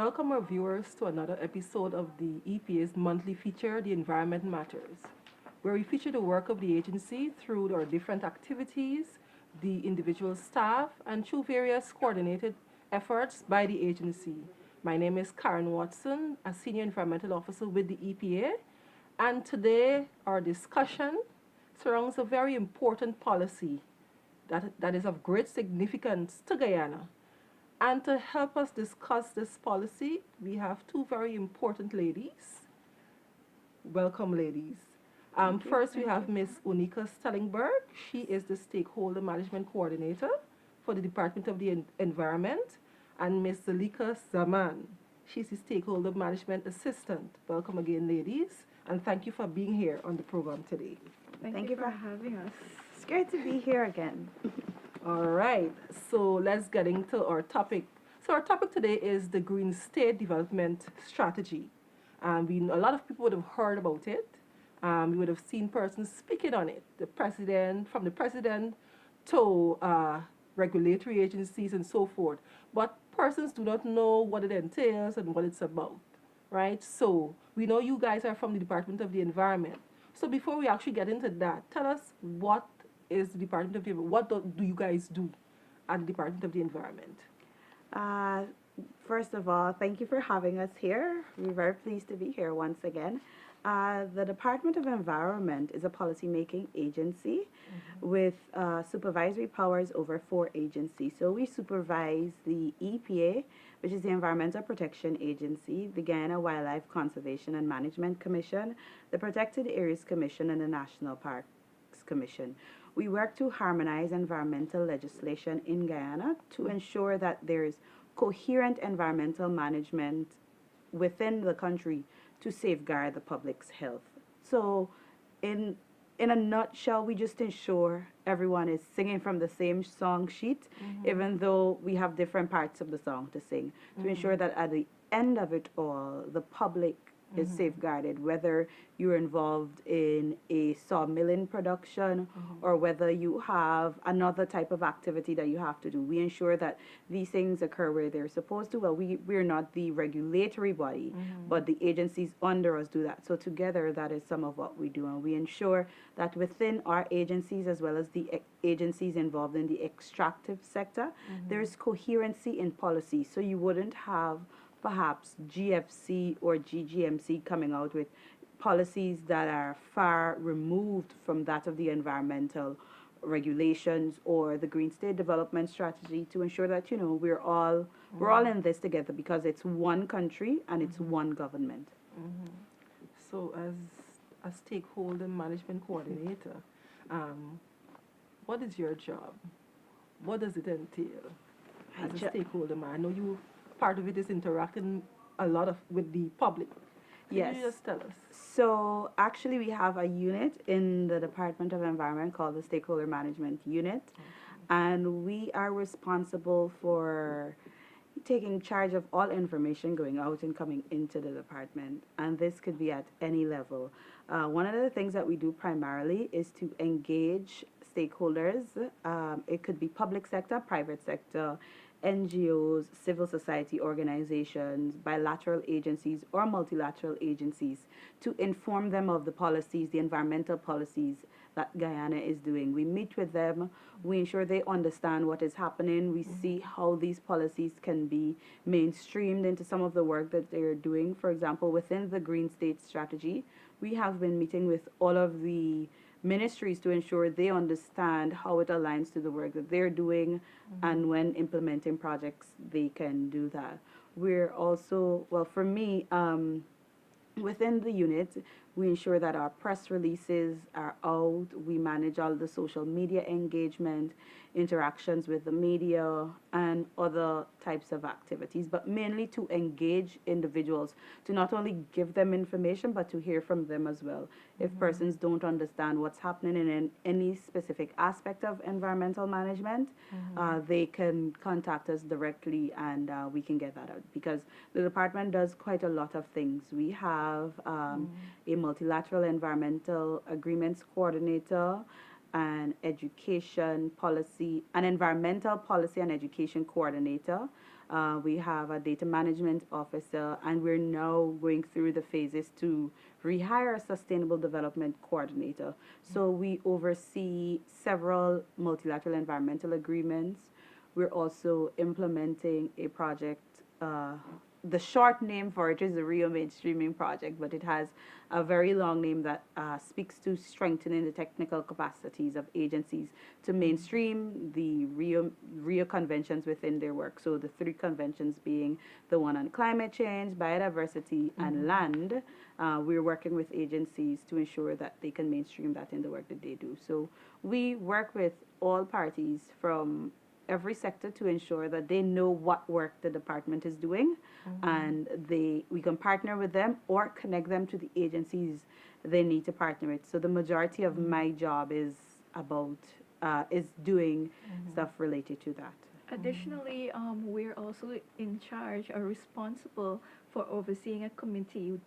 welcome our viewers to another episode of the EPA's monthly feature, The Environment Matters, where we feature the work of the agency through our different activities, the individual staff, and through various coordinated efforts by the agency. My name is Karen Watson, a Senior Environmental Officer with the EPA, and today our discussion surrounds a very important policy that is of great significance to Guyana. And to help us discuss this policy, we have two very important ladies. Welcome, ladies. First, we have Ms. Unika Stellingberg. She is the Stakeholder Management Coordinator for the Department of the Environment. And Ms. Zalika Zaman. She's the Stakeholder Management Assistant. Welcome again, ladies. And thank you for being here on the program today. Thank you for having us. It's great to be here again. All right, so let's get into our topic. So our topic today is the Green State Development Strategy. A lot of people would have heard about it. We would have seen persons speaking on it. From the president to regulatory agencies and so forth. But persons do not know what it entails and what it's about, right? So we know you guys are from the Department of the Environment. So before we actually get into that, tell us what is the Department of the Environment? What do you guys do at the Department of the Environment? Uh, First of all, thank you for having us here. We're very pleased to be here once again. The Department of Environment is a policymaking agency with supervisory powers over 4 agencies. So we supervise the EPA, which is the Environmental Protection Agency, the Guyana Wildlife Conservation and Management Commission, the Protected Areas Commission, and the National Parks Commission. We work to harmonize environmental legislation in Guyana to ensure that there's coherent environmental management within the country to safeguard the public's health. So, in a nutshell, we just ensure everyone is singing from the same song sheet, even though we have different parts of the song to sing, to ensure that at the end of it all, the public is safeguarded, whether you're involved in a sawmilling production or whether you have another type of activity that you have to do. We ensure that these things occur where they're supposed to. Well, we're not the regulatory body, but the agencies under us do that. So together, that is some of what we do. And we ensure that within our agencies, as well as the agencies involved in the extractive sector, there's coherency in policy. So you wouldn't have perhaps GFC or GGMC coming out with policies that are far removed from that of the environmental regulations or the Green State Development Strategy, to ensure that we're all in this together, because it's one country and it's one government. So as a stakeholder management coordinator, what is your job? What does it entail as a stakeholder man? I know you part of it is interacting a lot with the public. Can you just tell us? So actually we have a unit in the Department of Environment called the Stakeholder Management Unit. And we are responsible for taking charge of all information going out and coming into the department. And this could be at any level. One of the things that we do primarily is to engage stakeholders. It could be public sector, private sector, NGOs, civil society organizations, bilateral agencies, or multilateral agencies, to inform them of the policies, the environmental policies that Guyana is doing. We meet with them, we ensure they understand what is happening, we see how these policies can be mainstreamed into some of the work that they're doing. For example, within the Green State Strategy, we have been meeting with all of the ministries to ensure they understand how it aligns to the work that they're doing, and when implementing projects, they can do that. We're also, well, for me, within the unit, we ensure that our press releases are out. We manage all the social media engagement, interactions with the media, and other types of activities, but mainly to engage individuals, to not only give them information, but to hear from them as well. If persons don't understand what's happening in any specific aspect of environmental management, they can contact us directly, and we can get that out, because the department does quite a lot of things. We have a multilateral environmental agreements coordinator, an environmental policy and education coordinator, We have a data management officer, and we're now going through the phases to rehire a sustainable development coordinator. So we oversee several multilateral environmental agreements. We're also implementing a project. The short name for it is the Rio Mainstreaming Project, but it has a very long name that speaks to strengthening the technical capacities of agencies to mainstream the Rio conventions within their work. So the three conventions being the one on climate change, biodiversity, and land. We're working with agencies to ensure that they can mainstream that in the work that they do. So we work with all parties from every sector to ensure that they know what work the department is doing, and we can partner with them or connect them to the agencies they need to partner with. So the majority of my job is about is doing stuff related to that. Additionally, we're also in charge or responsible for overseeing a committee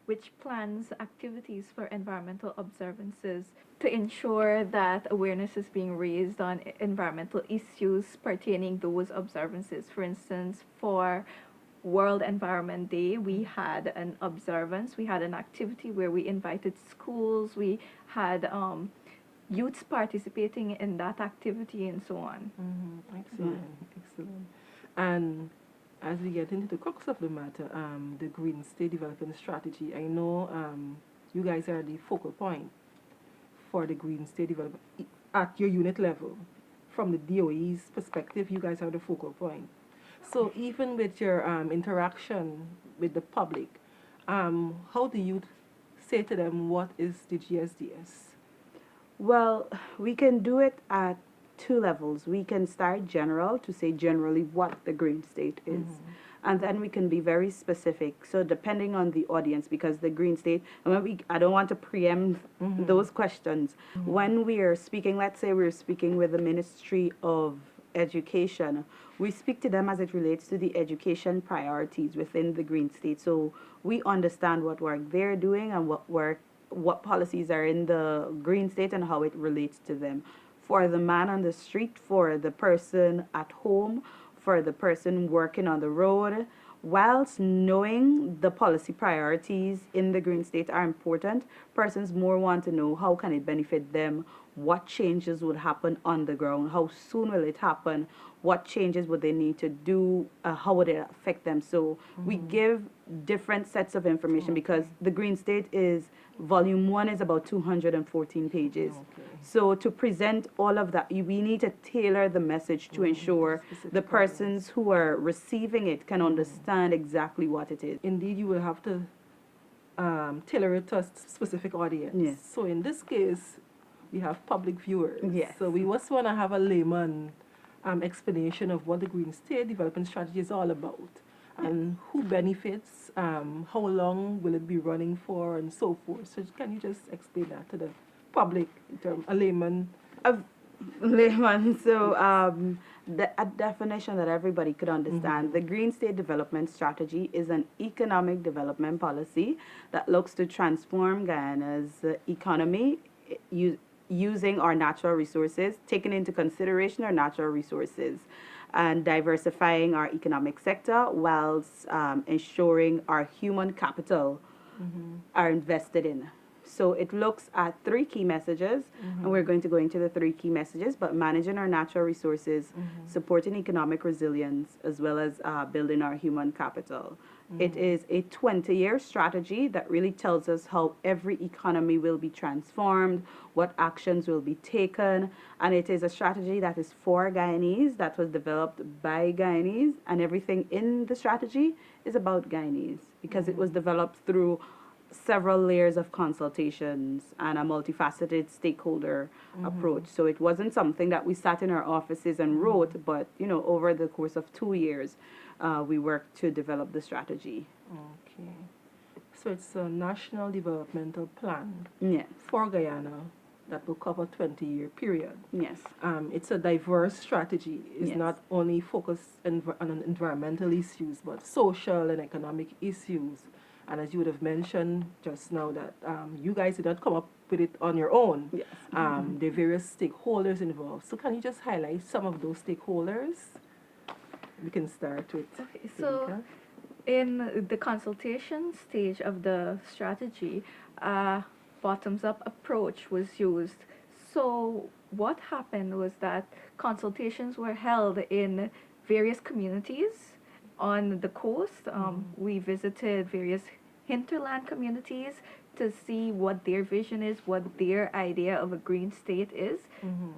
which plans activities for environmental observances to ensure that awareness is being raised on environmental issues pertaining those observances. For instance, for World Environment Day, we had an observance, we had an activity where we invited schools, we had youths participating in that activity and so on. Excellent, excellent. And as we get into the crux of the matter, the Green State Development Strategy, I know you guys are the focal point for the Green State Development at your unit level. From the DOE's perspective, you guys are the focal point. So even with your interaction with the public, how do you say to them what is the GSDS? Well, we can do it at two levels. We can start general to say generally what the green state is. And then we can be very specific. So depending on the audience, because the green state, and I don't want to preempt those questions. When we are speaking, let's say we're speaking with the Ministry of Education, we speak to them as it relates to the education priorities within the green state. So we understand what work they're doing and what policies are in the green state and how it relates to them. For the man on the street, for the person at home, for the person working on the road, whilst knowing the policy priorities in the green state are important, persons more want to know how can it benefit them, what changes would happen on the ground, how soon will it happen, what changes would they need to do, how would it affect them. So we give different sets of information because the green state is, volume 1 is about 214 pages. So to present all of that, we need to tailor the message to ensure the persons who are receiving it can understand exactly what it is. Indeed, you will have to tailor it to a specific audience. Yes. So in this case, we have public viewers. Yes. So we just want to have a layman explanation of what the Green State Development Strategy is all about. And who benefits, how long will it be running for, and so forth. So can you just explain that to the public, in terms, a layman? Layman, so a definition that everybody could understand. The Green State Development Strategy is an economic development policy that looks to transform Guyana's economy using our natural resources, taking into consideration our natural resources, and diversifying our economic sector whilst ensuring our human capital are invested in. So it looks at 3 key messages, and we're going to go into the 3 key messages, but managing our natural resources, supporting economic resilience, as well as building our human capital. It is a 20-year strategy that really tells us how every economy will be transformed, what actions will be taken, and it is a strategy that is for Guyanese, that was developed by Guyanese, and everything in the strategy is about Guyanese, because it was developed through several layers of consultations and a multifaceted stakeholder approach. So it wasn't something that we sat in our offices and wrote, but over the course of 2 years, we worked to develop the strategy. Okay. So it's a national developmental plan Yes. for Guyana that will cover 20-year period. Yes. It's a diverse strategy. It's Yes. not only focused on environmental issues, but social and economic issues. And as you would have mentioned just now, that you guys did not come up with it on your own. Yes. There are various stakeholders involved. So can you just highlight some of those stakeholders? we can start with. Okay, so Rebecca. in the consultation stage of the strategy, a bottoms-up approach was used. So what happened was that consultations were held in various communities on the coast. We visited various hinterland communities to see what their vision is, what their idea of a green state is,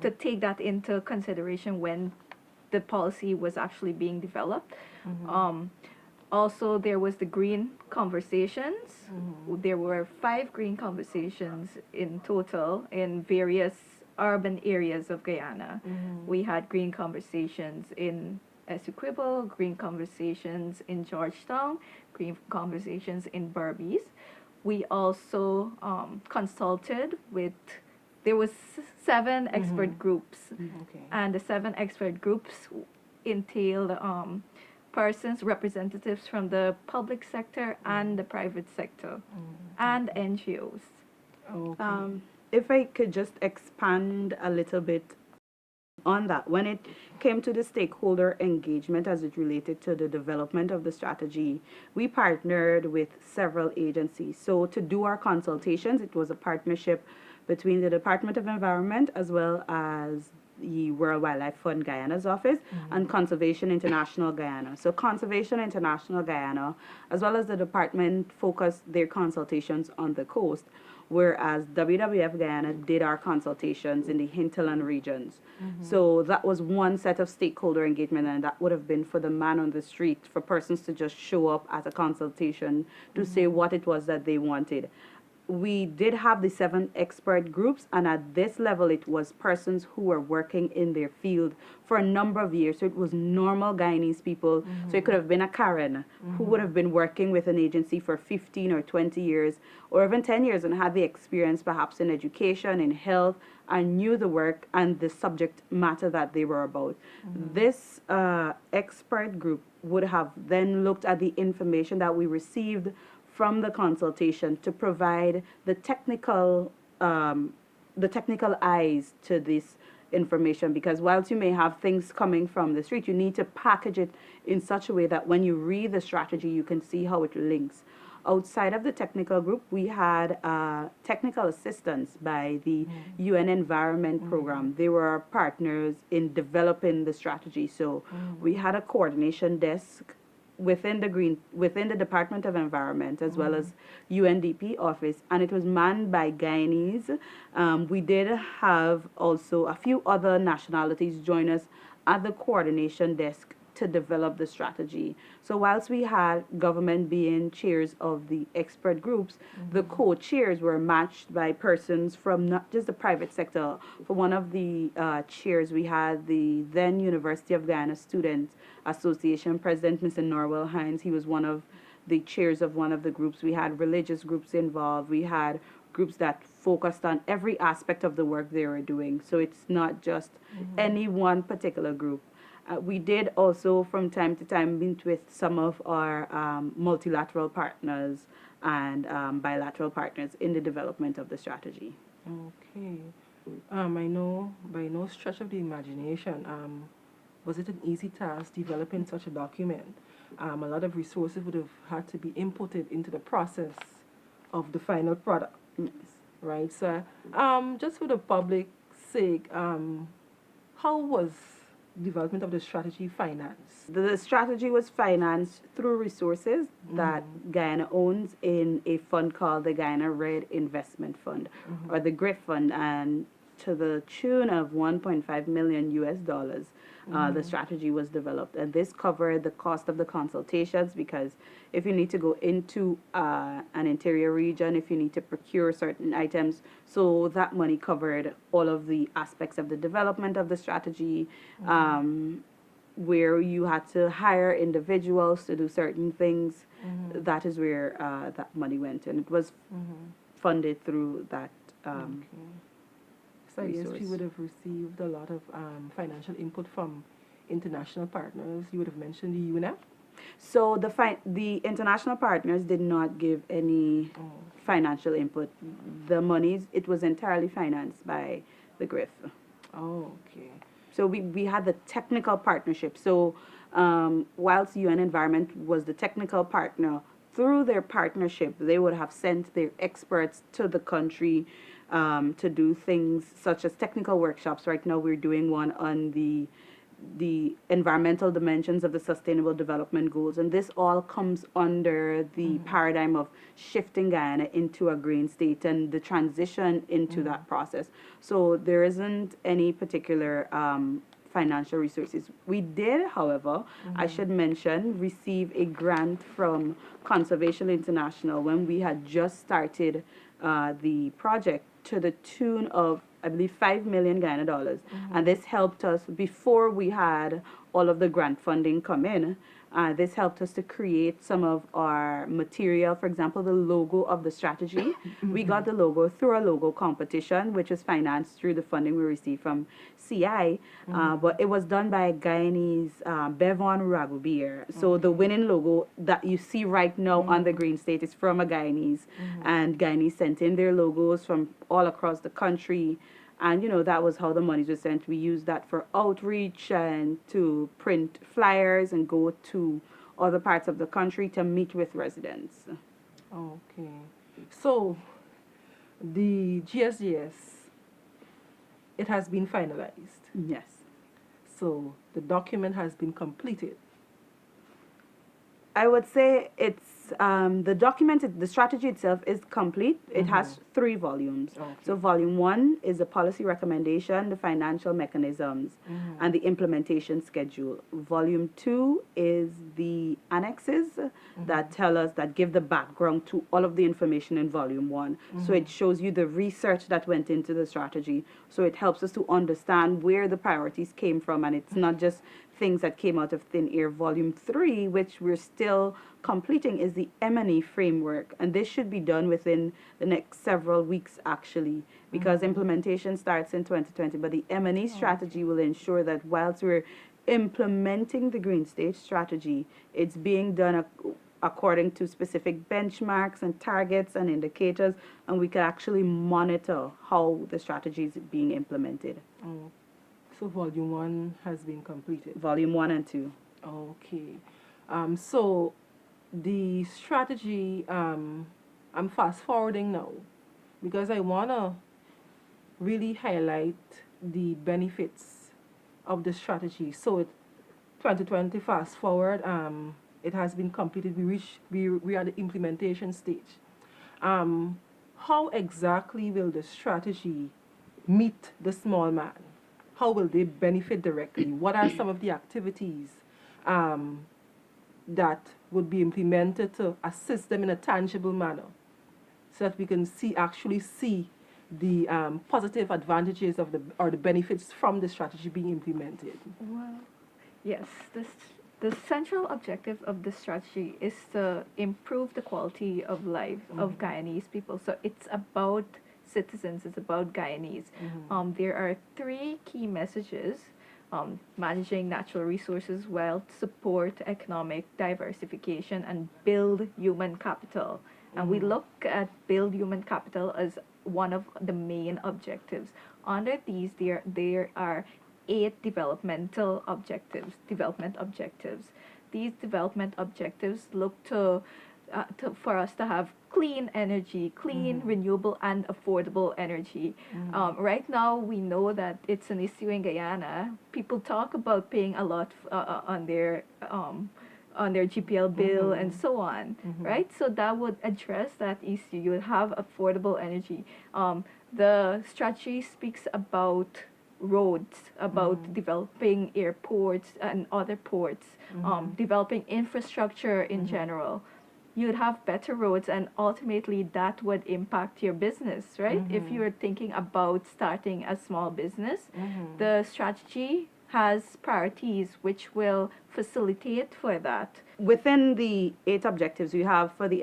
to take that into consideration when the policy was actually being developed. Um, Also, there was the green conversations. There were 5 green conversations in total in various urban areas of Guyana. We had green conversations in Essequibo, green conversations in Georgetown, green conversations in Berbice. We also consulted with, there was 7 expert groups, Okay. and the 7 expert groups entailed persons, representatives from the public sector and the private sector, and NGOs. Okay. If I could just expand a little bit on that, when it came to the stakeholder engagement as it related to the development of the strategy, we partnered with several agencies. So to do our consultations, it was a partnership between the Department of Environment as well as the World Wildlife Fund Guyana's office and Conservation International Guyana. So Conservation International Guyana, as well as the department, focused their consultations on the coast, whereas WWF Guyana did our consultations in the hinterland regions. So that was one set of stakeholder engagement, and that would have been for the man on the street, for persons to just show up at a consultation to say what it was that they wanted. We did have the 7 expert groups, and at this level it was persons who were working in their field for a number of years. So it was normal Guyanese people. So it could have been a Karen who would have been working with an agency for 15 or 20 years or even 10 years and had the experience perhaps in education, in health, and knew the work and the subject matter that they were about. This expert group would have then looked at the information that we received from the consultation to provide the technical eyes to this information, because whilst you may have things coming from the street, you need to package it in such a way that when you read the strategy, you can see how it links. Outside of the technical group, we had technical assistance by the UN Environment Program. They were our partners in developing the strategy. So we had a coordination desk within the Department of Environment as well as UNDP office, and it was manned by Guyanese. We did have also a few other nationalities join us at the coordination desk to develop the strategy. So whilst we had government being chairs of the expert groups, the co-chairs were matched by persons from not just the private sector. For one of the chairs, we had the then University of Guyana Student Association President, Mr. Norwell Hines. He was one of the chairs of one of the groups. We had religious groups involved. We had groups that focused on every aspect of the work they were doing. So it's not just any one particular group. We did also, from time to time, meet with some of our multilateral partners and bilateral partners in the development of the strategy. Okay. I know by no stretch of the imagination, was it an easy task developing such a document? A lot of resources would have had to be inputted into the process of the final product, right? So, just for the public's sake, how was development of the strategy financed? The strategy was financed through resources that Guyana owns in a fund called the Guyana Red Investment Fund, or the GRIF Fund, and to the tune of 1.5 million US dollars. The strategy was developed, and this covered the cost of the consultations, because if you need to go into an interior region, if you need to procure certain items, so that money covered all of the aspects of the development of the strategy, where you had to hire individuals to do certain things. That is where that money went, and it was funded through that. So I guess resource. you would have received a lot of financial input from international partners. You would have mentioned the UNEP. So the international partners did not give any financial input. The monies, it was entirely financed by the GRIF. Oh, okay. So we had the technical partnership. So whilst UN Environment was the technical partner, through their partnership, they would have sent their experts to the country to do things such as technical workshops. Right now, we're doing one on the environmental dimensions of the Sustainable Development Goals, and this all comes under the paradigm of shifting Guyana into a green state and the transition into that process. So there isn't any particular financial resources. We did, however, I should mention, receive a grant from Conservation International when we had just started the project to the tune of, I believe, 5 million Guyana dollars. And this helped us before we had all of the grant funding come in. This helped us to create some of our material. For example, the logo of the strategy. We got the logo through a logo competition, which was financed through the funding we received from CI. But it was done by Guyanese Bevon Ragubir. So the winning logo that you see right now on the Green State is from a Guyanese. And Guyanese sent in their logos from all across the country. And, you know, that was how the monies were sent. We used that for outreach and to print flyers and go to other parts of the country to meet with residents. Okay. So, the GSGS, it has been finalized. Yes. So, the document has been completed. I would say it's the document, the strategy itself is complete. It has 3 volumes. Okay. So volume 1 is the policy recommendation, the financial mechanisms, and the implementation schedule. Volume 2 is the annexes that tell us, that give the background to all of the information in volume 1. So it shows you the research that went into the strategy. So it helps us to understand where the priorities came from, and it's not just things that came out of thin air. Volume 3, which we're still completing, is the M&E framework, and this should be done within the next several weeks, actually, because implementation starts in 2020. But the M&E strategy will ensure that whilst we're implementing the Green State strategy, it's being done according to specific benchmarks and targets and indicators, and we can actually monitor how the strategy is being implemented. So, volume 1 has been completed. Volume 1 and 2. Okay. So, the strategy, I'm fast forwarding now because I want to really highlight the benefits of the strategy. So, 2020 fast forward, it has been completed. We are at the implementation stage. How exactly will the strategy meet the small man? How will they benefit directly? What are some of the activities that would be implemented to assist them in a tangible manner so that we can actually see the positive advantages of the benefits from the strategy being implemented? Well, yes, the central objective of the strategy is to improve the quality of life of Guyanese people. So it's about citizens, it's about Guyanese. There are 3 key messages: managing natural resources well, support economic diversification, and build human capital. And we look at build human capital as one of the main objectives. Under these, there are 8 development objectives. These development objectives look for us to have clean energy, clean, renewable, and affordable energy. Right now, we know that it's an issue in Guyana. People talk about paying a lot on their GPL bill and so on, right? So that would address that issue. You would have affordable energy. The strategy speaks about roads, about developing airports and other ports, developing infrastructure in general. You'd have better roads, and ultimately that would impact your business, right? If you're thinking about starting a small business, the strategy has priorities which will facilitate for that. Within the 8 objectives we have for the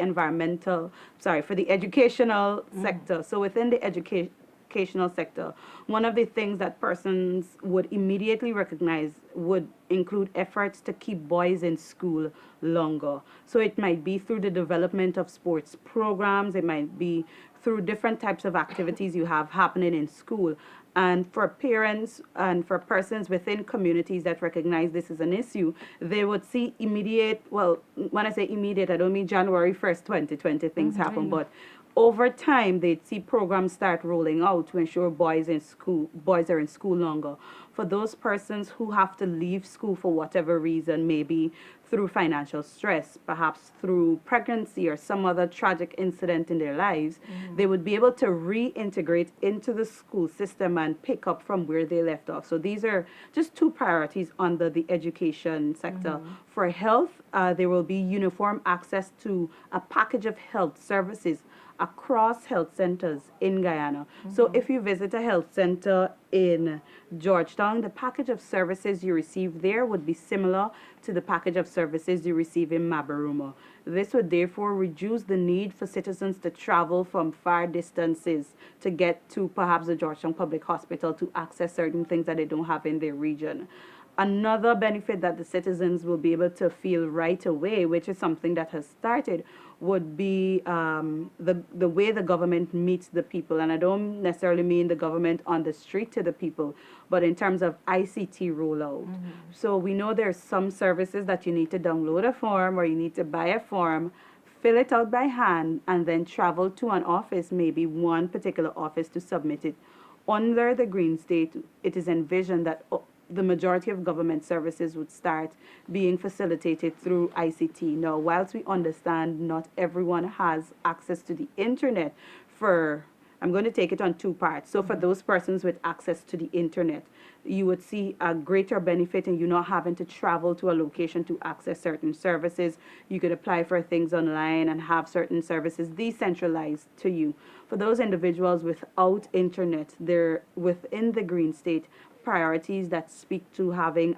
educational sector. So within the educational sector, one of the things that persons would immediately recognize would include efforts to keep boys in school longer. So it might be through the development of sports programs, it might be through different types of activities you have happening in school. And for parents and for persons within communities that recognize this as an issue, they would see immediate, well, when I say immediate, I don't mean January 1st, 2020 things happen, but over time they'd see programs start rolling out to ensure boys are in school longer. For those persons who have to leave school for whatever reason, maybe through financial stress, perhaps through pregnancy or some other tragic incident in their lives, they would be able to reintegrate into the school system and pick up from where they left off. So these are just two priorities under the education sector. For health, there will be uniform access to a package of health services across health centers in Guyana. So if you visit a health center in Georgetown, the package of services you receive there would be similar to the package of services you receive in Mabaruma. This would therefore reduce the need for citizens to travel from far distances to get to perhaps the Georgetown Public Hospital to access certain things that they don't have in their region. Another benefit that the citizens will be able to feel right away, which is something that has started, would be the way the government meets the people. And I don't necessarily mean the government on the street to the people, but in terms of ICT rollout. So we know there's some services that you need to download a form or you need to buy a form, fill it out by hand, and then travel to an office, maybe one particular office, to submit it. Under the Green State, it is envisioned that the majority of government services would start being facilitated through ICT. Now, whilst we understand not everyone has access to the internet, I'm going to take it on two parts. So for those persons with access to the internet, you would see a greater benefit in you not having to travel to a location to access certain services. You could apply for things online and have certain services decentralized to you. For those individuals without internet, they're within the Green State priorities that speak to having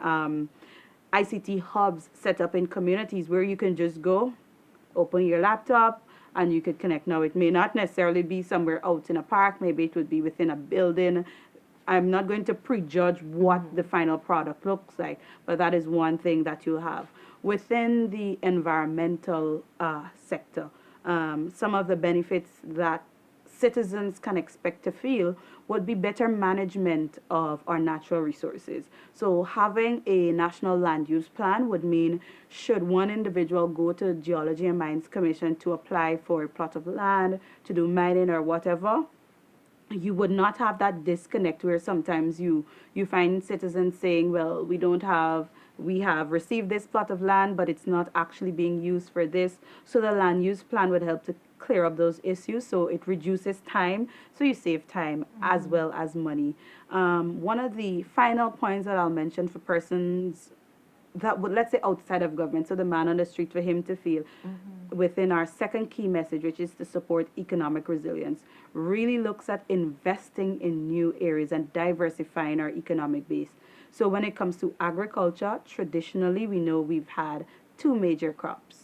ICT hubs set up in communities where you can just go, open your laptop, and you could connect. Now, it may not necessarily be somewhere out in a park. Maybe it would be within a building. I'm not going to prejudge what the final product looks like, but that is one thing that you have. Within the environmental sector, some of the benefits that citizens can expect to feel would be better management of our natural resources. So having a national land use plan would mean, should one individual go to the Geology and Mines Commission to apply for a plot of land, to do mining or whatever, you would not have that disconnect where sometimes you find citizens saying, well, we have received this plot of land, but it's not actually being used for this. So the land use plan would help to clear up those issues, so it reduces time, so you save time as well as money. One of the final points that I'll mention for persons that would, let's say, outside of government, so the man on the street, for him to feel within our second key message, which is to support economic resilience, really looks at investing in new areas and diversifying our economic base. So when it comes to agriculture, traditionally we know we've had two major crops.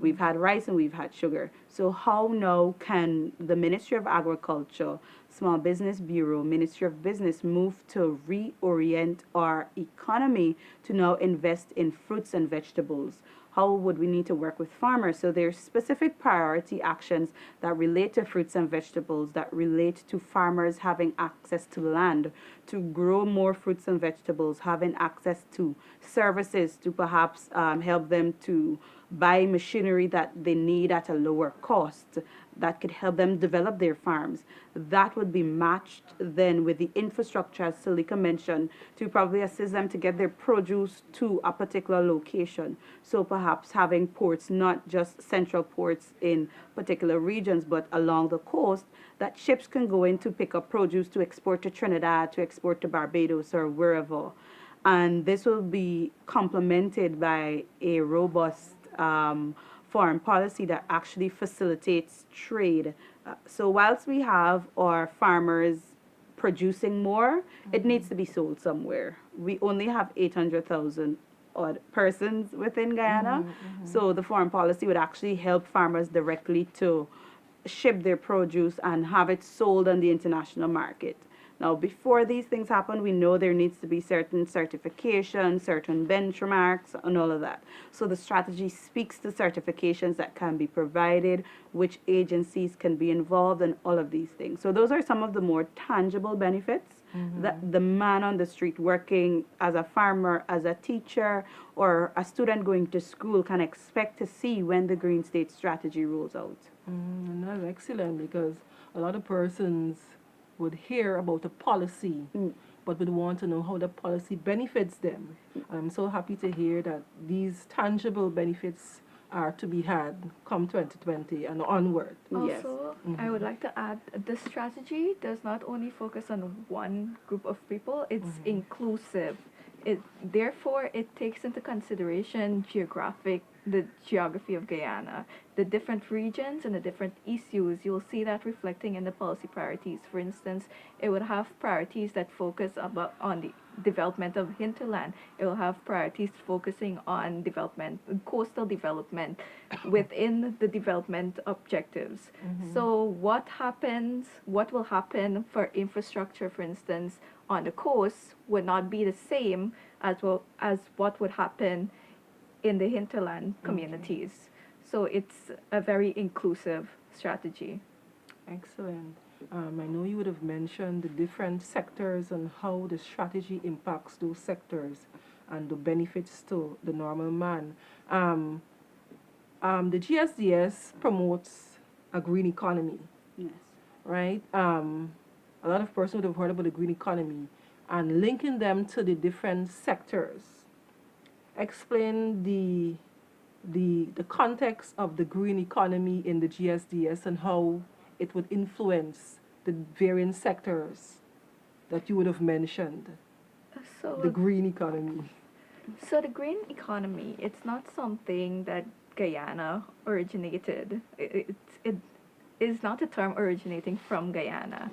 We've had rice and we've had sugar. So how now can the Ministry of Agriculture, Small Business Bureau, Ministry of Business move to reorient our economy to now invest in fruits and vegetables? How would we need to work with farmers? So there's specific priority actions that relate to fruits and vegetables, that relate to farmers having access to land to grow more fruits and vegetables, having access to services to perhaps help them to buy machinery that they need at a lower cost that could help them develop their farms. That would be matched then with the infrastructure, as Salika mentioned, to probably assist them to get their produce to a particular location. So perhaps having ports, not just central ports in particular regions, but along the coast, that ships can go in to pick up produce to export to Trinidad, to export to Barbados or wherever. And this will be complemented by a robust foreign policy that actually facilitates trade. So whilst we have our farmers producing more, it needs to be sold somewhere. We only have 800,000 odd persons within Guyana. So the foreign policy would actually help farmers directly to ship their produce and have it sold on the international market. Now, before these things happen, we know there needs to be certain certifications, certain benchmarks, and all of that. So the strategy speaks to certifications that can be provided, which agencies can be involved, and all of these things. So those are some of the more tangible benefits That the man on the street working as a farmer, as a teacher, or a student going to school can expect to see when the Green State Strategy rolls out. That's excellent because a lot of persons would hear about a policy but would want to know how the policy benefits them. I'm so happy to hear that these tangible benefits are to be had come 2020 and onward. Yes. Also, I would like to add this strategy does not only focus on one group of people, it's inclusive. Therefore, it takes into consideration the geography of Guyana, the different regions and the different issues. You'll see that reflecting in the policy priorities. For instance, it would have priorities that focus on the development of hinterland. It will have priorities focusing on coastal development within the development objectives. So what will happen for infrastructure, for instance, on the coast would not be the same as what would happen in the hinterland communities. So it's a very inclusive strategy. Excellent. I know you would have mentioned the different sectors and how the strategy impacts those sectors and the benefits to the normal man. The GSDS promotes a green economy, Yes. right? A lot of persons would have heard about the green economy and linking them to the different sectors. Explain the context of the green economy in the GSDS and how it would influence the varying sectors that you would have mentioned. So The green economy. So the green economy, it's not something that Guyana originated. It is not a term originating from Guyana.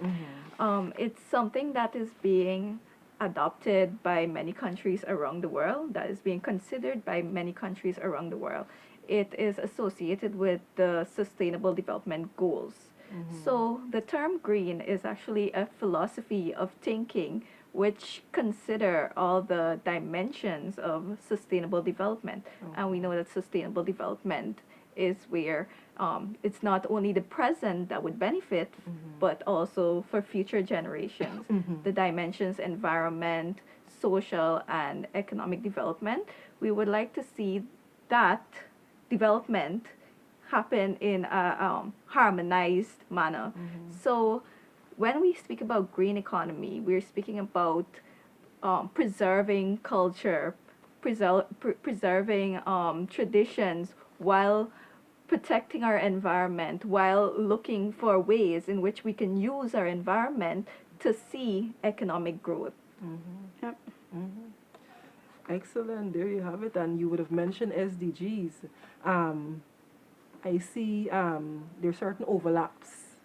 It's something that is being adopted by many countries around the world, that is being considered by many countries around the world. It is associated with the Sustainable Development Goals. So the term green is actually a philosophy of thinking which consider all the dimensions of sustainable development. And we know that sustainable development is where it's not only the present that would benefit, but also for future generations. The dimensions environment, social, and economic development. We would like to see that development happen in a harmonized manner. So when we speak about green economy, we're speaking about preserving culture, preserving traditions while protecting our environment, while looking for ways in which we can use our environment to see economic growth. Yep. Excellent. There you have it. And you would have mentioned SDGs. I see there are certain overlaps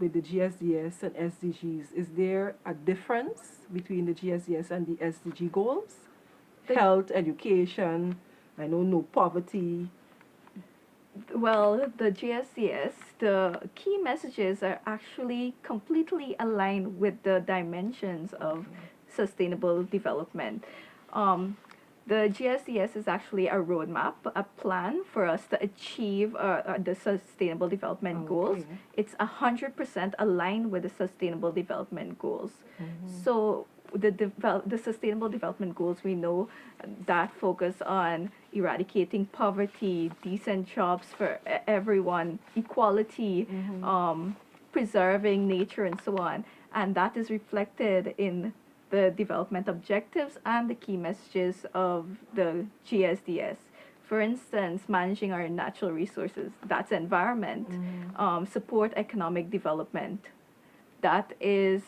with the GSDS and SDGs. Is there a difference between the GSDS and the SDG goals? Health, education, I know no poverty. Well, the GSCS, the key messages are actually completely aligned with the dimensions of sustainable development. The GSCS is actually a roadmap, a plan for us to achieve the Sustainable Development Goals. Okay. It's 100% aligned with the Sustainable Development Goals. So the Sustainable Development Goals, we know that focus on eradicating poverty, decent jobs for everyone, equality, preserving nature, and so on. And that is reflected in the development objectives and the key messages of the GSDS. For instance, managing our natural resources, that's environment. Support economic development, that is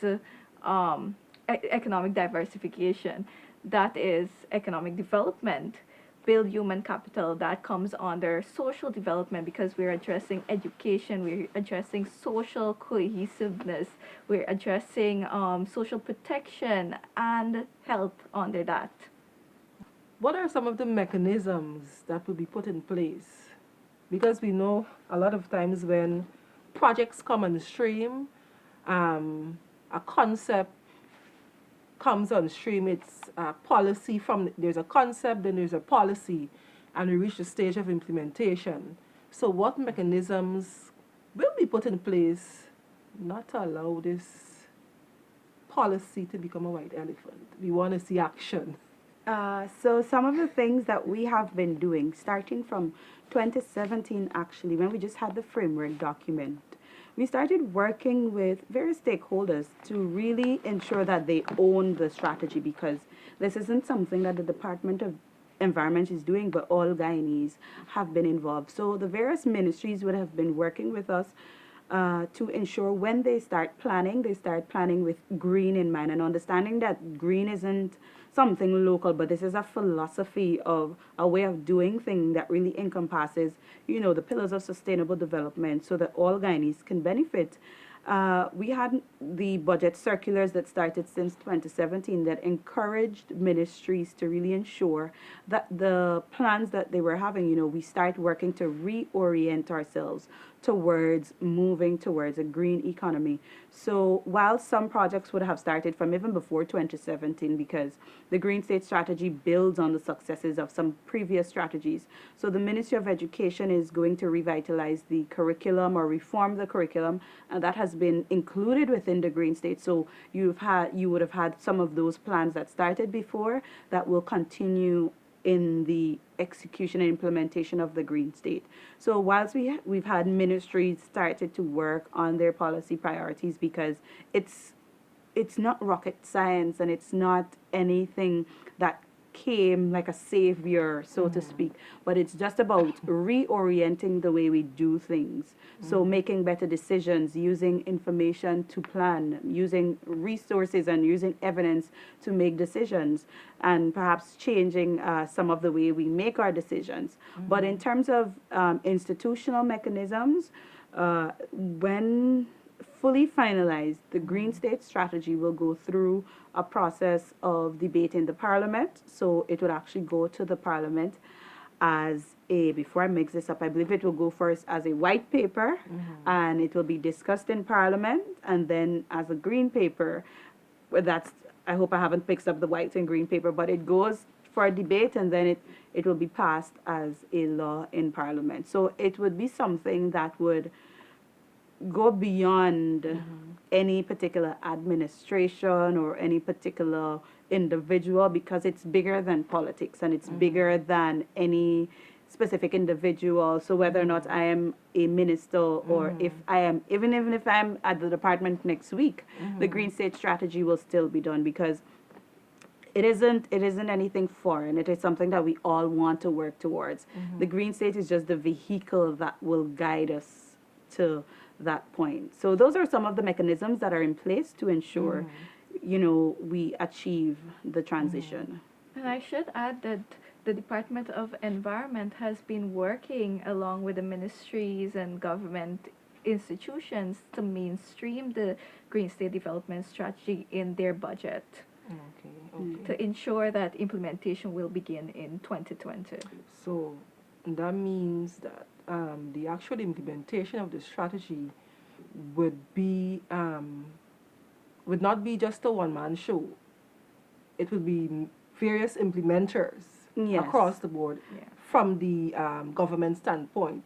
economic diversification, that is economic development. Build human capital, that comes under social development because we're addressing education, we're addressing social cohesiveness, we're addressing social protection and health under that. What are some of the mechanisms that will be put in place? Because we know a lot of times when projects come on stream, a concept comes on stream, it's a policy there's a concept, then there's a policy, and we reach the stage of implementation. So what mechanisms will be put in place not to allow this policy to become a white elephant? We want to see action. So some of the things that we have been doing, starting from 2017 actually, when we just had the framework document, we started working with various stakeholders to really ensure that they own the strategy, because this isn't something that the Department of Environment is doing, but all Guyanese have been involved. So the various ministries would have been working with us to ensure when they start planning with green in mind, and understanding that green isn't something local, but this is a philosophy of a way of doing things that really encompasses, the pillars of sustainable development so that all Guyanese can benefit. We had the budget circulars that started since 2017 that encouraged ministries to really ensure that the plans that they were having, we start working to reorient ourselves towards moving towards a green economy. So while some projects would have started from even before 2017, because the Green State Strategy builds on the successes of some previous strategies. So the Ministry of Education is going to revitalize the curriculum or reform the curriculum, and that has been included within the Green State. So you would have had some of those plans that started before that will continue in the execution and implementation of the Green State. So whilst we've had ministries started to work on their policy priorities, because it's not rocket science and it's not anything that came like a savior, so to speak, but it's just about reorienting the way we do things. So making better decisions, using information to plan, using resources and using evidence to make decisions, and perhaps changing some of the way we make our decisions. But in terms of institutional mechanisms, when fully finalized, the Green State Strategy will go through a process of debate in the Parliament. So it would actually go to the Parliament as before I mix this up, I believe it will go first as a white paper, and it will be discussed in Parliament, and then as a green paper. I hope I haven't mixed up the white and green paper, but it goes for a debate, and then it will be passed as a law in Parliament. So it would be something that would go beyond any particular administration or any particular individual, because it's bigger than politics and it's bigger than any specific individual. So whether or not I am a minister or if I am, even if I'm at the department next week, the Green State Strategy will still be done, because it isn't anything foreign. It is something that we all want to work towards. The Green State is just the vehicle that will guide us to that point. So those are some of the mechanisms that are in place to ensure, we achieve the transition. And I should add that the Department of Environment has been working along with the ministries and government institutions to mainstream the Green State Development Strategy in their budget to ensure that implementation will begin in 2020. So that means that the actual implementation of the strategy would not be just a one-man show. It would be various implementers across the board, from the government standpoint,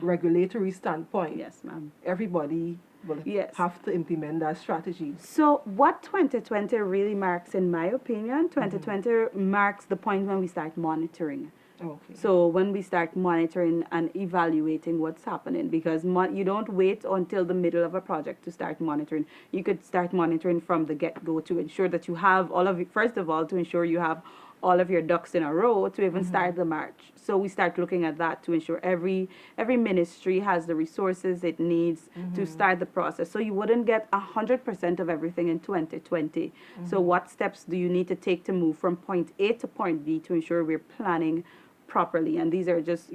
regulatory standpoint. Yes, ma'am. Everybody will have to implement that strategy. So what 2020 really marks, in my opinion, 2020 marks the point when we start monitoring. Okay. So when we start monitoring and evaluating what's happening, because you don't wait until the middle of a project to start monitoring. You could start monitoring from the get-go to ensure that you have first of all, to ensure you have all of your ducks in a row to even start the march. So we start looking at that to ensure every ministry has the resources it needs to start the process. So you wouldn't get 100% of everything in 2020. So what steps do you need to take to move from point A to point B to ensure we're planning properly? And these are just,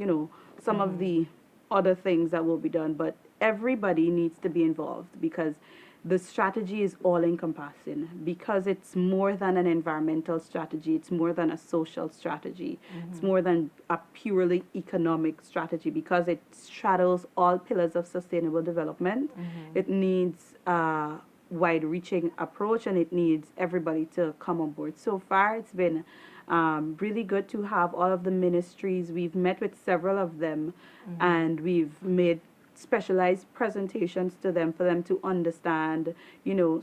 some of the other things that will be done. But everybody needs to be involved, because the strategy is all encompassing, because it's more than an environmental strategy, it's more than a social strategy, it's more than a purely economic strategy, because it straddles all pillars of sustainable development. It needs a wide-reaching approach, and it needs everybody to come on board. So far, it's been really good to have all of the ministries. We've met with several of them, and we've made specialized presentations to them for them to understand,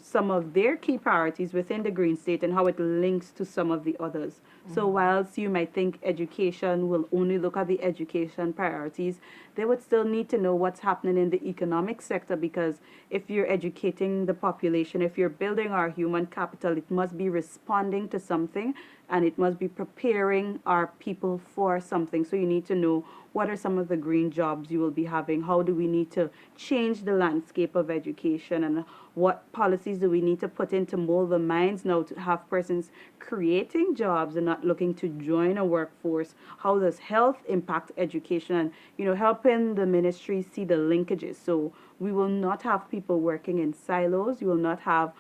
some of their key priorities within the Green State and how it links to some of the others. So whilst you might think education will only look at the education priorities, they would still need to know what's happening in the economic sector, because if you're educating the population, if you're building our human capital, it must be responding to something and it must be preparing our people for something. So you need to know what are some of the green jobs you will be having, how do we need to change the landscape of education, and what policies do we need to put in to mold the minds now to have persons creating jobs and not looking to join a workforce. How does health impact education, and helping the ministry see the linkages. So we will not have people working in silos. You will not have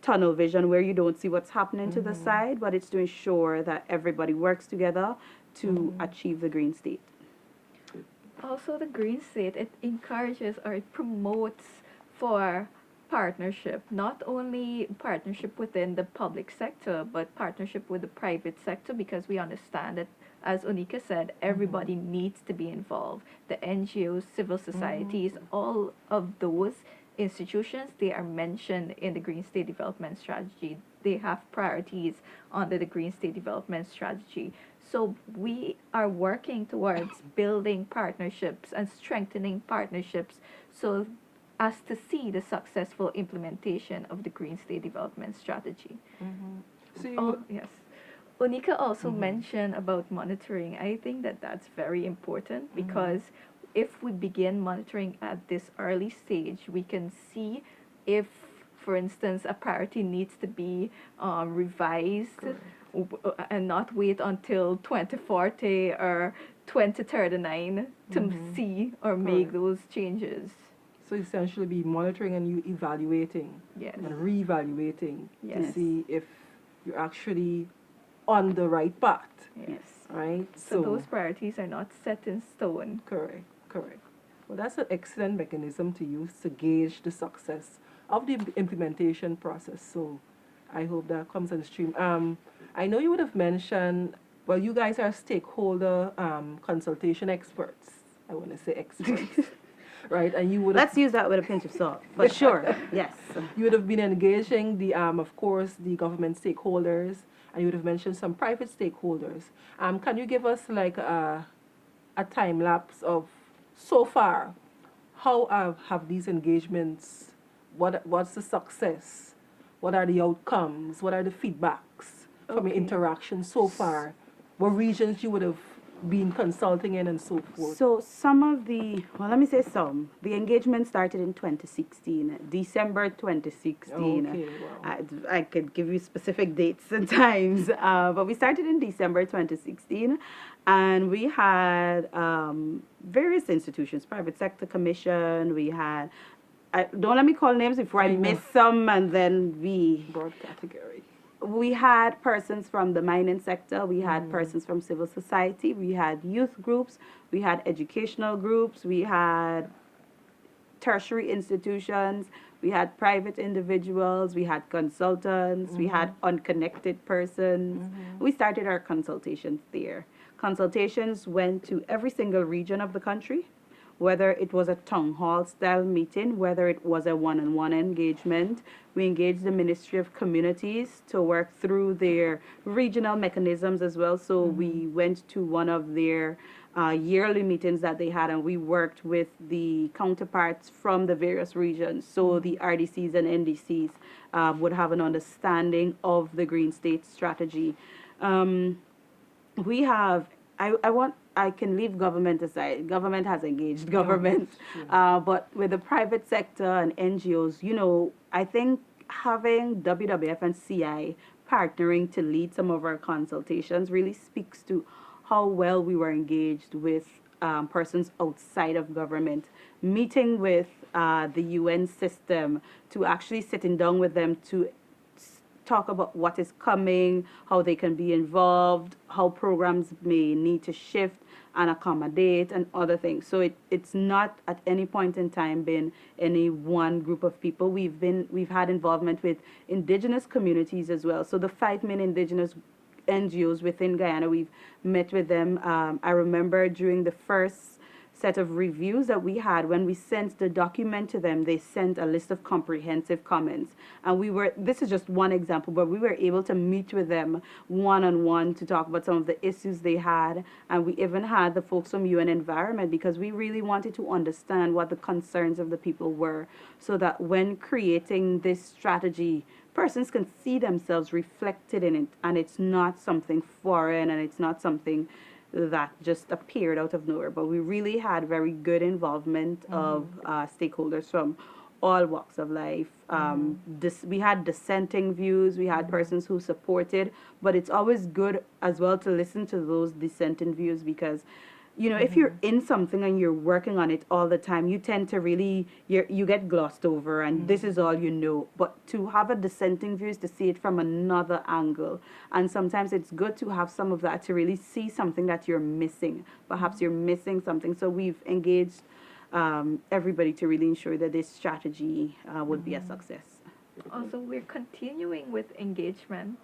tunnel vision where you don't see what's happening to the side, but it's to ensure that everybody works together to achieve the Green State. Also, the Green State, it encourages or it promotes for partnership, not only partnership within the public sector, but partnership with the private sector, because we understand that, as Onika said, everybody needs to be involved. The NGOs, civil societies, all of those institutions, they are mentioned in the Green State Development Strategy. They have priorities under the Green State Development Strategy. So we are working towards building partnerships and strengthening partnerships so as to see the successful implementation of the Green State Development Strategy. So you, Oh, yes. Onika also mentioned about monitoring. I think that that's very important because if we begin monitoring at this early stage, we can see if, for instance, a priority needs to be revised and not wait until 2040 or 2039 to see or make those changes. so essentially be monitoring and you evaluating Yes. and reevaluating to Yes. see if you're actually on the right path, Yes. right? So those priorities are not set in stone. Correct, correct. Well, that's an excellent mechanism to use to gauge the success of the implementation process. So I hope that comes on stream. I know you would have mentioned, well, you guys are stakeholder consultation experts. I want to say experts, right? And you would have, Let's use that with a pinch of salt, but sure, yes. you would have been engaging the, of course, the government stakeholders, and you would have mentioned some private stakeholders. Can you give us like a time lapse of so far? How have these engagements? What's the success? What are the outcomes? What are the feedbacks from your Okay. interaction so far? What regions you would have been consulting in and so forth? So some of the, well, let me say some. The engagement started in 2016, December 2016. Okay, wow. I could give you specific dates and times, but we started in December 2016, and we had various institutions, private sector commission. We had, don't let me call names before I I know. miss some, and then Broad category. we had persons from the mining sector, we had persons from civil society, we had youth groups, we had educational groups, we had tertiary institutions, we had private individuals, we had consultants, we had unconnected persons. We started our consultations there. Consultations went to every single region of the country, whether it was a town hall style meeting, whether it was a one-on-one engagement. We engaged the Ministry of Communities to work through their regional mechanisms as well. So we went to one of their yearly meetings that they had, and we worked with the counterparts from the various regions. So the RDCs and NDCs would have an understanding of the Green State Strategy. We have, I can leave government aside. Government has engaged government. But with the private sector and NGOs, I think having WWF and CI partnering to lead some of our consultations really speaks to how well we were engaged with persons outside of government, meeting with the UN system, to actually sitting down with them to talk about what is coming, how they can be involved, how programs may need to shift and accommodate, and other things. So it's not at any point in time been any one group of people. We've had involvement with indigenous communities as well. So the 5 main indigenous NGOs within Guyana, we've met with them. I remember during the first set of reviews that we had, when we sent the document to them, they sent a list of comprehensive comments. And this is just one example, but we were able to meet with them one-on-one to talk about some of the issues they had. And we even had the folks from UN Environment, because we really wanted to understand what the concerns of the people were, so that when creating this strategy, persons can see themselves reflected in it, and it's not something foreign, and it's not something that just appeared out of nowhere. But we really had very good involvement of stakeholders from all walks of life. We had dissenting views, we had persons who supported, but it's always good as well to listen to those dissenting views, because if you're in something and you're working on it all the time, you tend to really, you get glossed over, and this is all you know. But to have a dissenting view is to see it from another angle. And sometimes it's good to have some of that to really see something that you're missing. Perhaps you're missing something. So we've engaged everybody to really ensure that this strategy would be a success. Also, we're continuing with engagement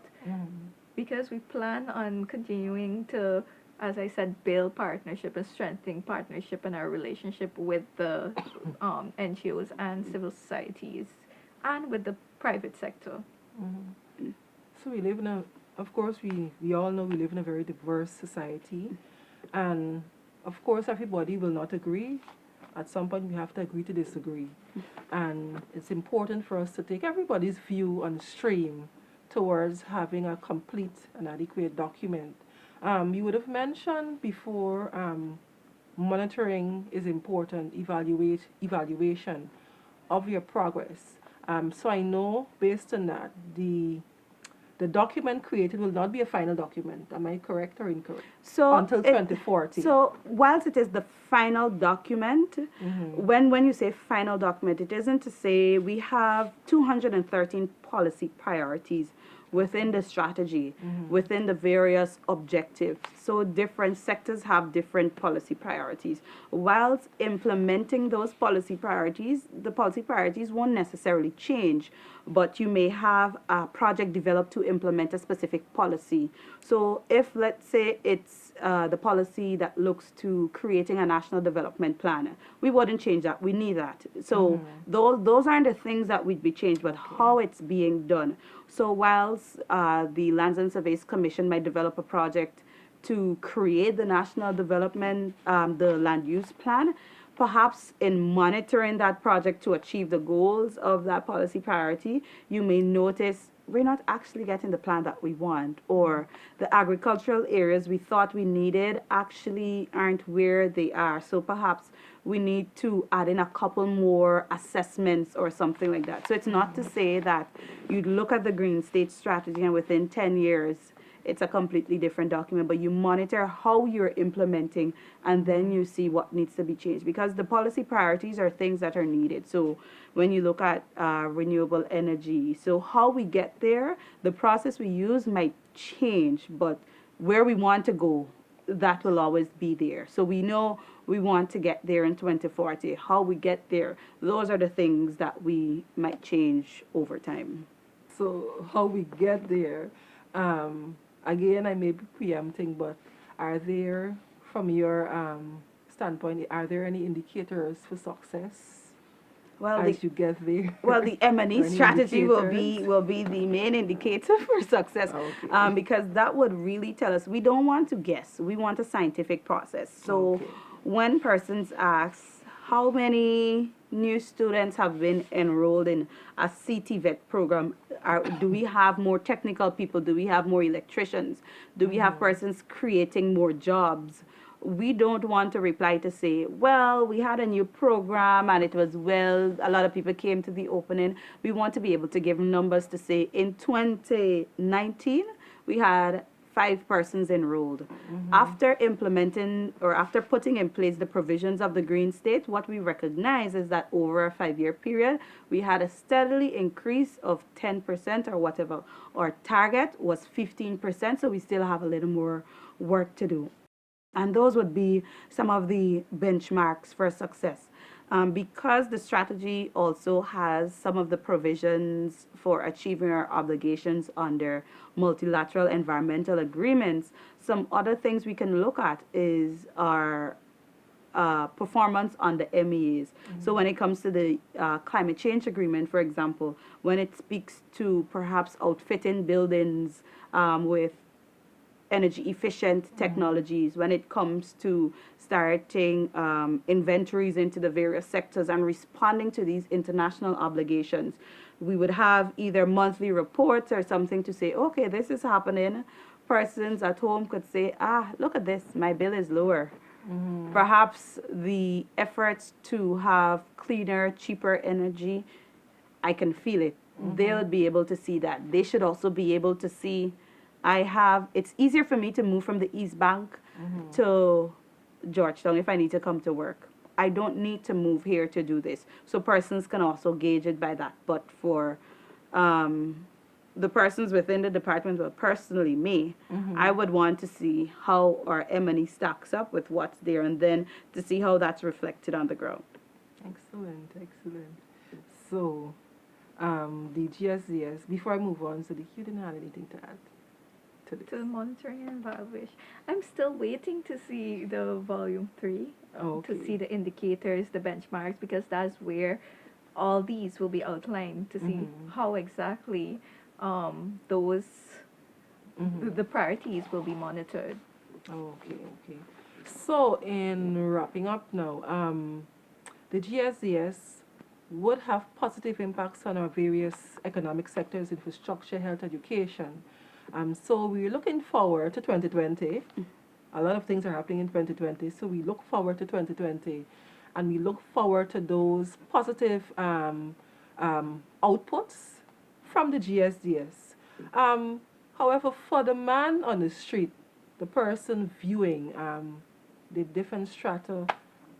because we plan on continuing to, as I said, build partnership and strengthening partnership in our relationship with the NGOs and civil societies and with the private sector. So we live of course, we all know we live in a very diverse society. And of course, everybody will not agree. At some point, we have to agree to disagree. And it's important for us to take everybody's view on stream towards having a complete and adequate document. You would have mentioned before monitoring is important, evaluation of your progress. So I know based on that, the document created will not be a final document. Am I correct or incorrect? Until 2040. So whilst it is the final document, when you say final document, it isn't to say we have 213 policy priorities within the strategy, within the various objectives. So different sectors have different policy priorities. Whilst implementing those policy priorities, the policy priorities won't necessarily change, but you may have a project developed to implement a specific policy. So if, let's say, it's the policy that looks to creating a national development plan, we wouldn't change that. We need that. So those aren't the things that would be changed, but how it's being done. So whilst the Lands and Surveys Commission might develop a project to create the national development, the land use plan, perhaps in monitoring that project to achieve the goals of that policy priority, you may notice we're not actually getting the plan that we want, or the agricultural areas we thought we needed actually aren't where they are. So perhaps we need to add in a couple more assessments or something like that. So it's not to say that you'd look at the Green State Strategy and within 10 years, it's a completely different document, but you monitor how you're implementing, and then you see what needs to be changed, because the policy priorities are things that are needed. So when you look at renewable energy, so how we get there, the process we use might change, but where we want to go, that will always be there. So we know we want to get there in 2040. How we get there, those are the things that we might change over time. So how we get there, again, I may be preempting, but are there, from your standpoint, are there any indicators for success as you get there? Well, the M&E strategy will be the main indicator for success, because that would really tell us. We don't want to guess. We want a scientific process. So when persons ask, how many new students have been enrolled in a CTVET program? Do we have more technical people? Do we have more electricians? Do we have persons creating more jobs? We don't want to reply to say, well, we had a new program and it was a lot of people came to the opening. We want to be able to give numbers to say in 2019, we had 5 persons enrolled. After implementing or after putting in place the provisions of the Green State, what we recognize is that over a 5-year period, we had a steadily increase of 10% or whatever. Our target was 15%, so we still have a little more work to do. And those would be some of the benchmarks for success. Because the strategy also has some of the provisions for achieving our obligations under multilateral environmental agreements, some other things we can look at is our performance on the MEAs. So when it comes to the climate change agreement, for example, when it speaks to perhaps outfitting buildings with energy efficient technologies, when it comes to starting inventories into the various sectors and responding to these international obligations, we would have either monthly reports or something to say, okay, this is happening. Persons at home could say, look at this, my bill is lower. Perhaps the efforts to have cleaner, cheaper energy, I can feel it. They'll be able to see that. They should also be able to see, it's easier for me to move from the East Bank to Georgetown if I need to come to work. I don't need to move here to do this. So persons can also gauge it by that. But for the persons within the department, well, personally me, I would want to see how our M&E stacks up with what's there, and then to see how that's reflected on the ground. Excellent, excellent. So, the GSDS, before I move on, so the Hugh didn't have anything to add to this. To the monitoring and evaluation. I'm still waiting to see the volume 3, to see the indicators, the benchmarks, because that's where all these will be outlined to see how exactly those the priorities will be monitored. Okay, okay. So, in wrapping up now, the GSDS would have positive impacts on our various economic sectors, infrastructure, health, education. So we're looking forward to 2020. A lot of things are happening in 2020, so we look forward to 2020, and we look forward to those positive outputs from the GSDS. However, for the man on the street, the person viewing the different strata,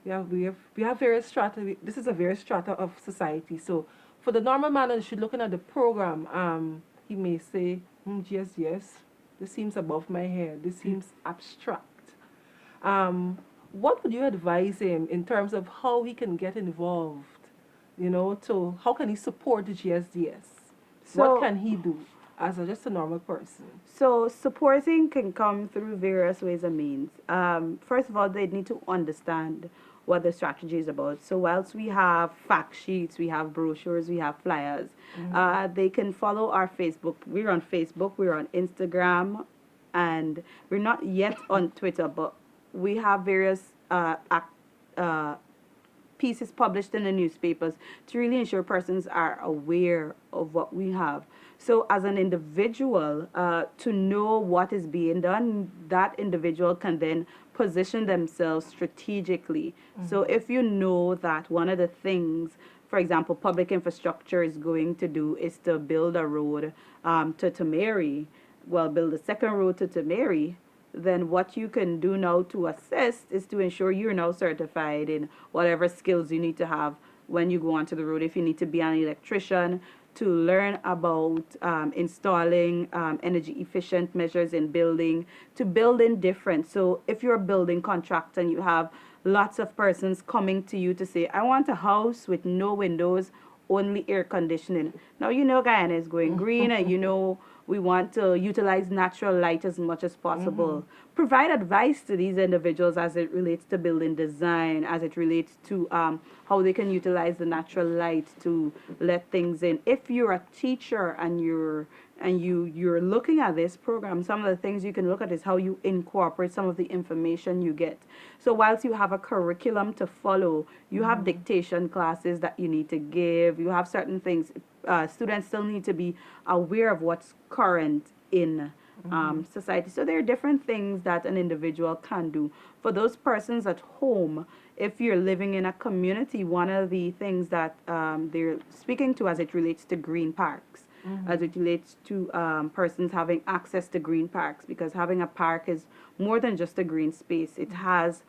we have various strata. This is a various strata of society. So for the normal man on the street looking at the program, he may say, GSDS, this seems above my head. This seems abstract. What would you advise him in terms of how he can get involved? To how can he support the GSDS? What can he do as just a normal person? So supporting can come through various ways and means. First of all, they need to understand what the strategy is about. So whilst we have fact sheets, we have brochures, we have flyers, they can follow our Facebook. We're on Facebook, we're on Instagram, and we're not yet on Twitter, but we have various pieces published in the newspapers to really ensure persons are aware of what we have. So as an individual, to know what is being done, that individual can then position themselves strategically. So if you know that one of the things, for example, public infrastructure is going to do is to build a road to Tamari, build a second road to Tamari, then what you can do now to assist is to ensure you're now certified in whatever skills you need to have when you go onto the road. If you need to be an electrician, to learn about installing energy efficient measures in building, to build in different. So if you're a building contractor and you have lots of persons coming to you to say, I want a house with no windows, only air conditioning. Now, Guyana is going green, and we want to utilize natural light as much as possible. Provide advice to these individuals as it relates to building design, as it relates to how they can utilize the natural light to let things in. If you're a teacher and you're looking at this program, some of the things you can look at is how you incorporate some of the information you get. So whilst you have a curriculum to follow, you have dictation classes that you need to give, you have certain things. Students still need to be aware of what's current in society. So there are different things that an individual can do. For those persons at home, if you're living in a community, one of the things that they're speaking to as it relates to green parks, as it relates to persons having access to green parks, because having a park is more than just a green space. It has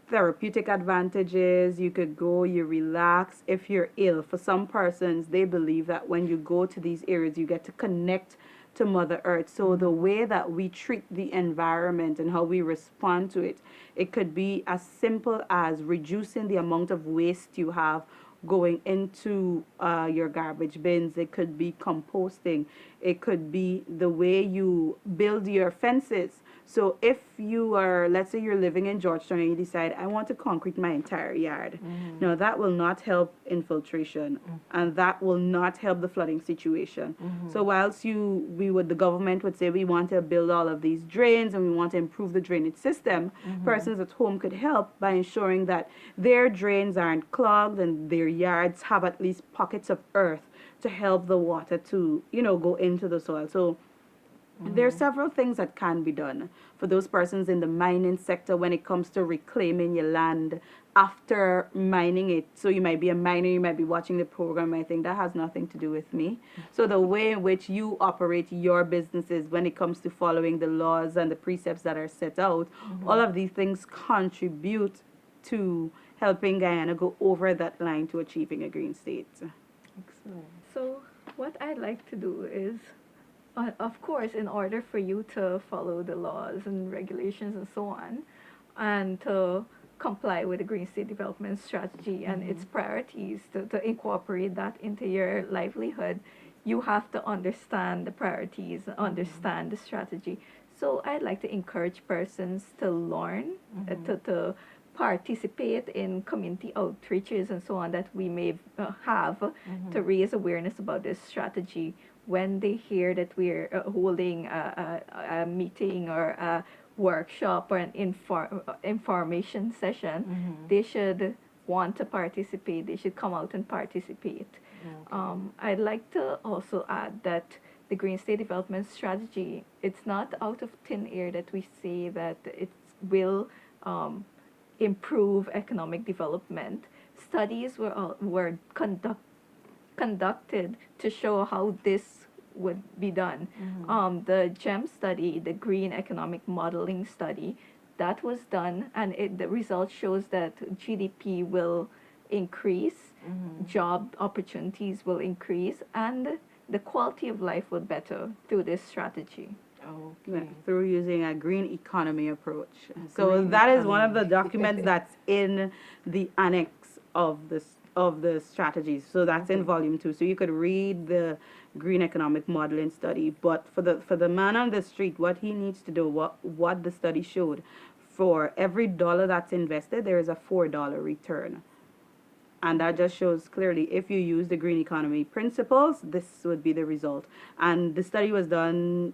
therapeutic advantages. You could go, you relax. If you're ill, for some persons, they believe that when you go to these areas, you get to connect to Mother Earth. So the way that we treat the environment and how we respond to it, it could be as simple as reducing the amount of waste you have going into your garbage bins. It could be composting. It could be the way you build your fences. So if you are, let's say you're living in Georgetown and you decide, I want to concrete my entire yard. Now that will not help infiltration and that will not help the flooding situation. So whilst the government would say we want to build all of these drains and we want to improve the drainage system, persons at home could help by ensuring that their drains aren't clogged and their yards have at least pockets of earth to help the water to, go into the soil. So there are several things that can be done for those persons in the mining sector when it comes to reclaiming your land after mining it. So you might be a miner, you might be watching the program. I think that has nothing to do with me. So the way in which you operate your businesses when it comes to following the laws and the precepts that are set out, all of these things contribute to helping Guyana go over that line to achieving a green state. Excellent. So what I'd like to do is, of course, in order for you to follow the laws and regulations and so on, and to comply with the Green State Development Strategy and its priorities, to incorporate that into your livelihood, you have to understand the priorities, understand the strategy. So I'd like to encourage persons to learn, to participate in community outreaches and so on that we may have to raise awareness about this strategy. When they hear that we're holding a meeting or a workshop or an information session, they should want to participate. They should come out and participate. I'd like to also add that the Green State Development Strategy, it's not out of thin air that we say that it will improve economic development. Studies were conducted to show how this would be done. The GEM study, the Green Economic Modeling Study, that was done, and the result shows that GDP will increase, job opportunities will increase, and the quality of life will better through this strategy. Okay. Through using a green economy approach. So that is one of the documents that's in the annex of the strategies. So that's in volume 2. So you could read the green economic modeling study. But for the man on the street, what he needs to do, what the study showed, for every dollar that's invested, there is a $4 return. And that just shows clearly if you use the green economy principles, this would be the result. And the study was done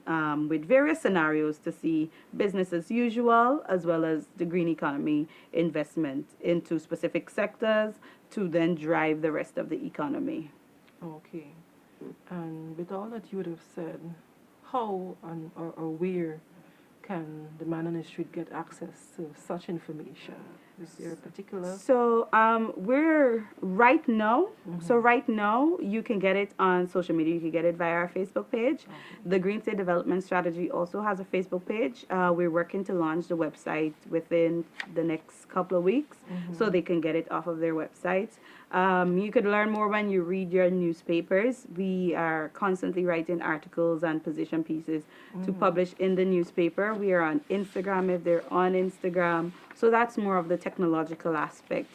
with various scenarios to see business as usual, as well as the green economy investment into specific sectors to then drive the rest of the economy. Okay. And with all that you would have said, how or where can the man on the street get access to such information? Is there a particular? So we're right now. So right now you can get it on social media. You can get it via our Facebook page. The Green State Development Strategy also has a Facebook page. We're working to launch the website within the next couple of weeks, so they can get it off of their website. You could learn more when you read your newspapers. We are constantly writing articles and position pieces to publish in the newspaper. We are on Instagram if they're on Instagram. So that's more of the technological aspect.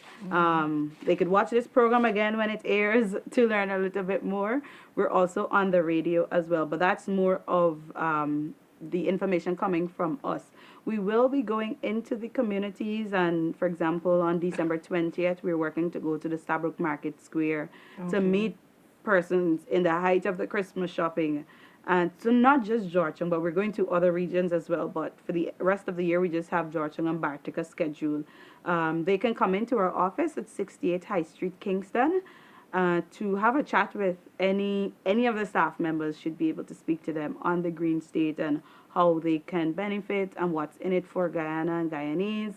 They could watch this program again when it airs to learn a little bit more. We're also on the radio as well, but that's more of the information coming from us. We will be going into the communities, and for example, on December 20th, we're working to go to the Stabroek Market Square to meet persons in the height of the Christmas shopping. And so not just Georgetown, but we're going to other regions as well. But for the rest of the year, we just have Georgetown and Bartica scheduled. They can come into our office at 68 High Street, Kingston, to have a chat with any of the staff members. Should be able to speak to them on the Green State and how they can benefit and what's in it for Guyana and Guyanese.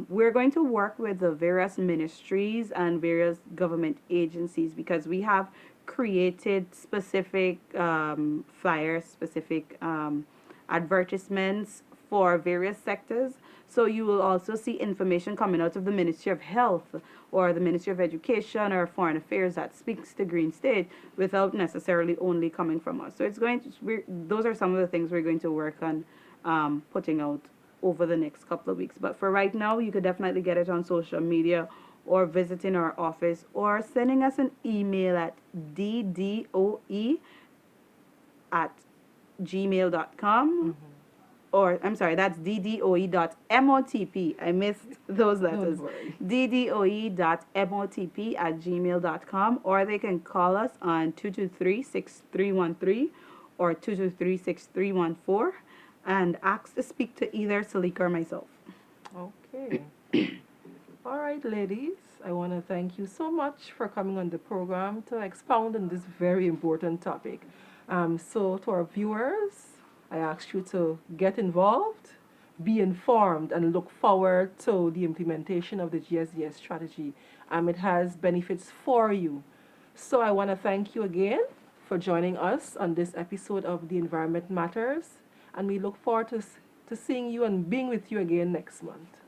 We're going to work with the various ministries and various government agencies because we have created specific flyers, specific advertisements for various sectors. So you will also see information coming out of the Ministry of Health or the Ministry of Education or Foreign Affairs that speaks to Green State without necessarily only coming from us. So it's going to, those are some of the things we're going to work on putting out over the next couple of weeks. But for right now, you could definitely get it on social media or visiting our office or sending us an email at ddoe@gmail.com. Or, I'm sorry, that's ddoe.motp. I missed those letters. Don't worry. ddoe.motp@gmail.com. Or they can call us on 223-6313 or 223-6314 and ask to speak to either Salika or myself. Okay. All right, ladies. I want to thank you so much for coming on the program to expound on this very important topic. So, to our viewers, I ask you to get involved, be informed, and look forward to the implementation of the GSDS strategy. It has benefits for you. So, I want to thank you again for joining us on this episode of The Environment Matters, and we look forward to seeing you and being with you again next month.